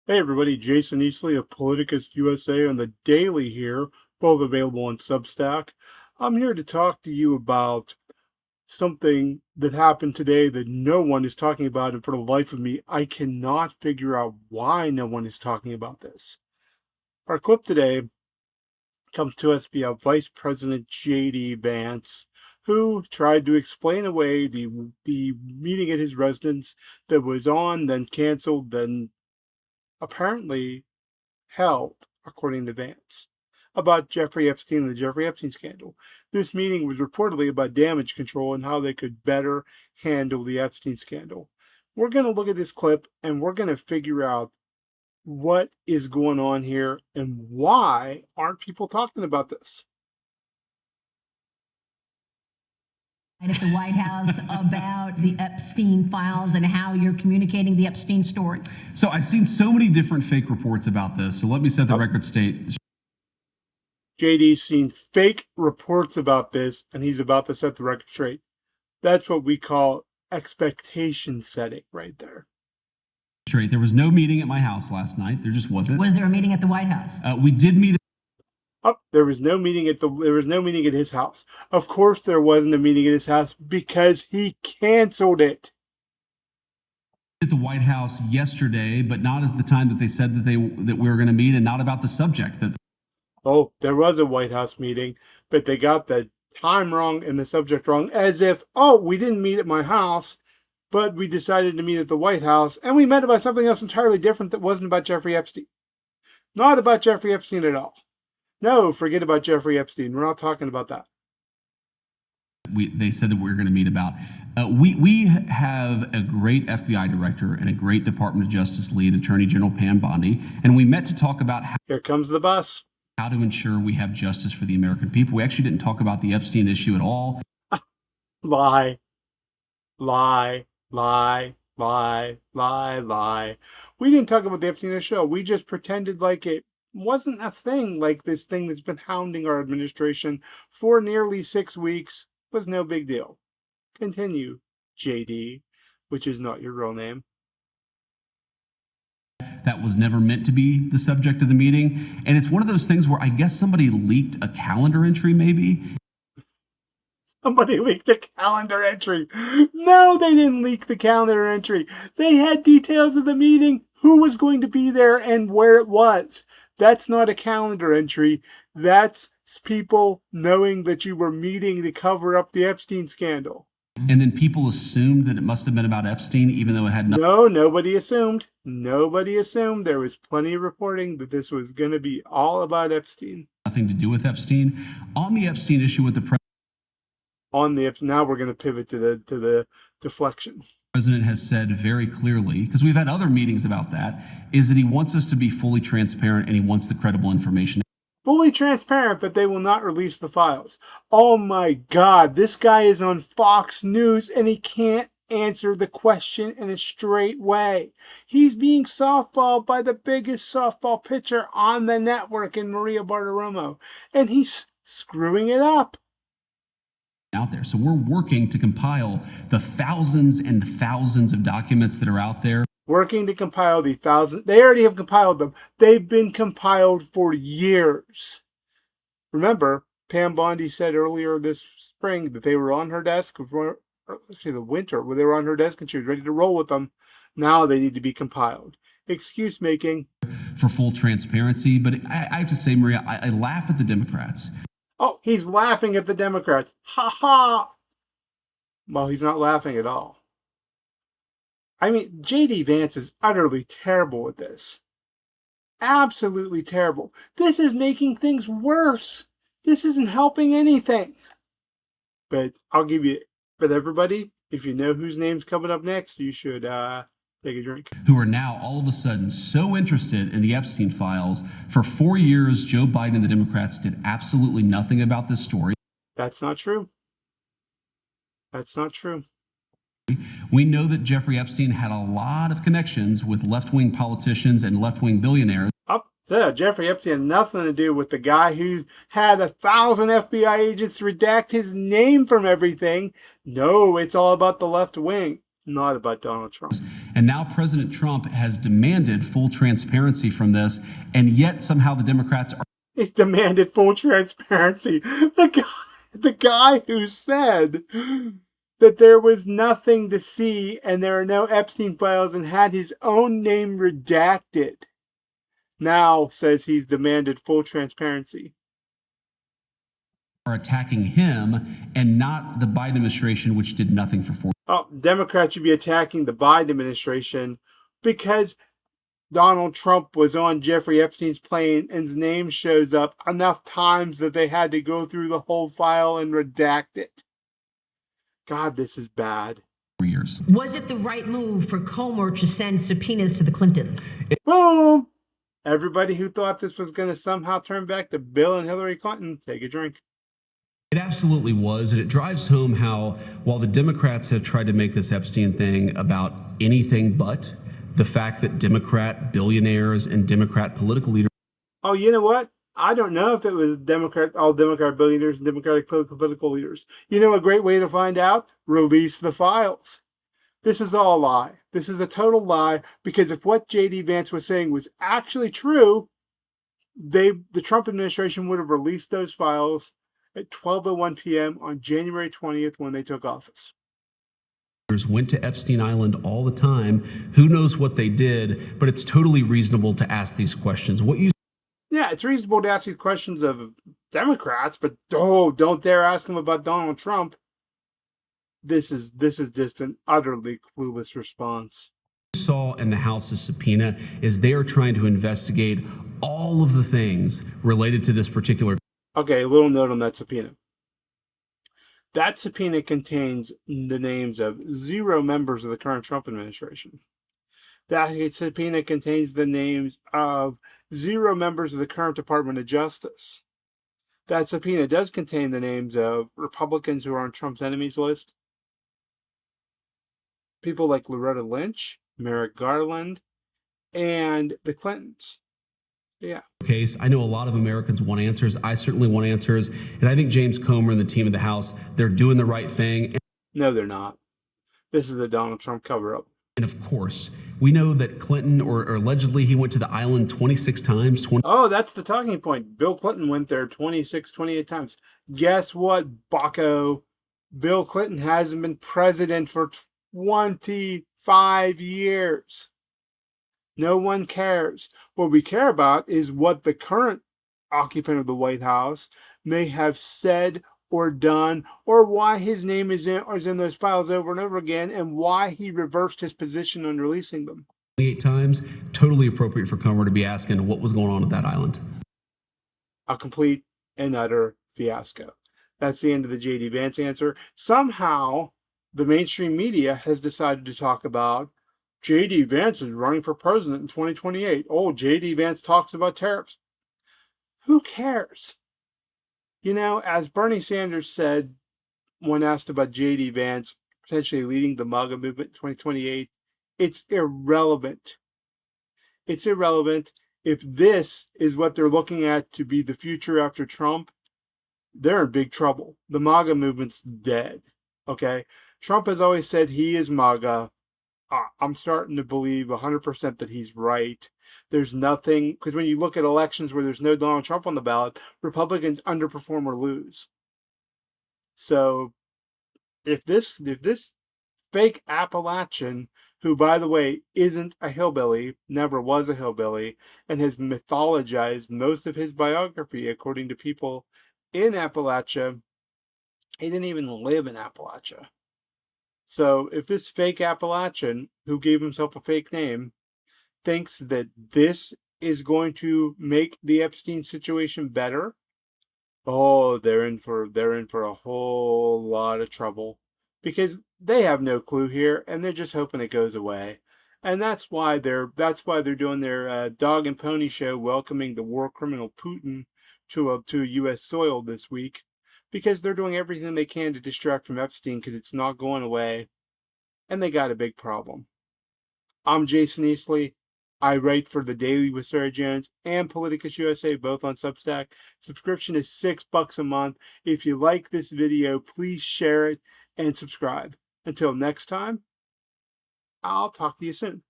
Hey everybody, Jason Eastley of Politicus USA on the Daily here, both available on Substack. I'm here to talk to you about something that happened today that no one is talking about, and for the life of me, I cannot figure out why no one is talking about this. Our clip today comes to us via Vice President JD Vance, who tried to explain away the meeting at his residence that was on, then canceled, then apparently held, according to Vance, about Jeffrey Epstein and the Jeffrey Epstein scandal. This meeting was reportedly about damage control and how they could better handle the Epstein scandal. We're going to look at this clip and we're going to figure out what is going on here and why aren't people talking about this. At the White House about the Epstein files and how you're communicating the Epstein story. So I've seen so many different fake reports about this. So let me set the record straight. JD's seen fake reports about this, and he's about to set the record straight. That's what we call expectation setting right there. There was no meeting at my house last night. There just wasn't. Was there a meeting at the White House? We did meet. There was no meeting at his house. Of course there wasn't a meeting at his house because he canceled it. At the White House yesterday, but not at the time that they said that we were going to meet, and not about the subject. Oh, there was a White House meeting, but they got the time wrong and the subject wrong, as if, oh, we didn't meet at my house, but we decided to meet at the White House, and we met about something else entirely different that wasn't about Jeffrey Epstein. Not about Jeffrey Epstein at all. No, forget about Jeffrey Epstein. We're not talking about that. They said that we were going to meet about. We have a great FBI director and a great Department of Justice lead, Attorney General Pam Bondi, and we met to talk about Here comes the bus. How to ensure we have justice for the American people. We actually didn't talk about the Epstein issue at all. Lie. Lie. Lie. Lie. Lie. Lie. We didn't talk about the Epstein issue. We just pretended like it wasn't a thing, like this thing that's been hounding our administration for nearly 6 weeks was no big deal. Continue, JD, which is not your real name. That was never meant to be the subject of the meeting. And it's one of those things where I guess somebody leaked a calendar entry, maybe. Somebody leaked a calendar entry. No, they didn't leak the calendar entry. They had details of the meeting, who was going to be there, and where it was. That's not a calendar entry. That's people knowing that you were meeting to cover up the Epstein scandal. And then people assumed that it must have been about Epstein, even though it had nothing. No, nobody assumed. Nobody assumed. There was plenty of reporting that this was going to be all about Epstein. Nothing to do with Epstein. On the Epstein issue with the president. Now we're going to pivot to the deflection. The president has said very clearly, because we've had other meetings about that, is that he wants us to be fully transparent and he wants the credible information. Fully transparent, but they will not release the files. Oh my God, this guy is on Fox News and he can't answer the question in a straight way. He's being softballed by the biggest softball pitcher on the network in Maria Bartiromo, and he's screwing it up. Out there. So we're working to compile the thousands and thousands of documents that are out there. Working to compile the thousands. They already have compiled them. They've been compiled for years. Remember, Pam Bondi said earlier this spring that they were on her desk, actually the winter, where they were on her desk and she was ready to roll with them. Now they need to be compiled. Excuse making. For full transparency. But I have to say, Maria, I laugh at the Democrats. Oh, he's laughing at the Democrats. Ha ha. Well, he's not laughing at all. I mean, JD Vance is utterly terrible at this. Absolutely terrible. This is making things worse. This isn't helping anything. But everybody, if you know whose name's coming up next, you should take a drink. Who are now all of a sudden so interested in the Epstein files. For 4 years, Joe Biden and the Democrats did absolutely nothing about this story. That's not true. That's not true. We know that Jeffrey Epstein had a lot of connections with left-wing politicians and left-wing billionaires. Jeffrey Epstein had nothing to do with the guy who's had 1,000 FBI agents redact his name from everything. No, it's all about the left wing. not about Donald Trump. And now President Trump has demanded full transparency from this, and yet somehow the Democrats are. It's demanded full transparency. The guy who said that there was nothing to see and there are no Epstein files and had his own name redacted, now says he's demanded full transparency. Are attacking him and not the Biden administration, which did nothing for 4 years. Oh, Democrats should be attacking the Biden administration because Donald Trump was on Jeffrey Epstein's plane and his name shows up enough times that they had to go through the whole file and redact it. God, this is bad. Years. Was it the right move for Comer to send subpoenas to the Clintons? Boom! Everybody who thought this was going to somehow turn back to Bill and Hillary Clinton, take a drink. It absolutely was, and it drives home how, while the Democrats have tried to make this Epstein thing about anything but the fact that Democrat billionaires and Democrat political leaders. Oh, you know what? I don't know if it was all Democrat billionaires and Democratic political leaders. You know a great way to find out? Release the files. This is all a lie. This is a total lie, because if what JD Vance was saying was actually true, the Trump administration would have released those files at 12:01 p.m. on January 20th when they took office. Went to Epstein Island all the time. Who knows what they did, but it's totally reasonable to ask these questions. Yeah, it's reasonable to ask these questions of Democrats, but don't dare ask them about Donald Trump. This is just an utterly clueless response. Saw in the House's subpoena is they are trying to investigate all of the things related to this particular. Okay, a little note on that subpoena. That subpoena contains the names of 0 members of the current Trump administration. That subpoena contains the names of 0 members of the current Department of Justice. That subpoena does contain the names of Republicans who are on Trump's enemies list. People like Loretta Lynch, Merrick Garland, and the Clintons. Yeah. Case. I know a lot of Americans want answers. I certainly want answers. And I think James Comer and the team of the House, they're doing the right thing. No, they're not. This is a Donald Trump cover-up. And of course, we know that Clinton, or allegedly he went to the island 26 times. Oh, that's the talking point. Bill Clinton went there 26, 28 times. Guess what, bucko? Bill Clinton hasn't been president for 25 years. No one cares. What we care about is what the current occupant of the White House may have said or done, or why his name is in those files over and over again, and why he reversed his position on releasing them. 28 times, totally appropriate for Comer to be asking what was going on at that island. A complete and utter fiasco. That's the end of the JD Vance answer. Somehow, the mainstream media has decided to talk about JD Vance is running for president in 2028. Oh, JD Vance talks about tariffs. Who cares? You know, as Bernie Sanders said when asked about JD Vance potentially leading the MAGA movement in 2028, it's irrelevant. It's irrelevant. If this is what they're looking at to be the future after Trump, they're in big trouble. The MAGA movement's dead. Okay? Trump has always said he is MAGA. I'm starting to believe 100% that he's right. There's nothing, because when you look at elections where there's no Donald Trump on the ballot, Republicans underperform or lose. So if this fake Appalachian, who, by the way, isn't a hillbilly, never was a hillbilly, and has mythologized most of his biography according to people in Appalachia, he didn't even live in Appalachia. So if this fake Appalachian, who gave himself a fake name, thinks that this is going to make the Epstein situation better, oh, they're in for a whole lot of trouble, because they have no clue here, and they're just hoping it goes away. And that's why they're doing their dog and pony show welcoming the war criminal Putin to U.S. soil this week, because they're doing everything they can to distract from Epstein, because it's not going away, and they got a big problem. I'm Jason Eastley. I write for The Daily with Sarah Jones and Politicus USA, both on Substack. Subscription is $6 a month. If you like this video, please share it and subscribe. Until next time, I'll talk to you soon.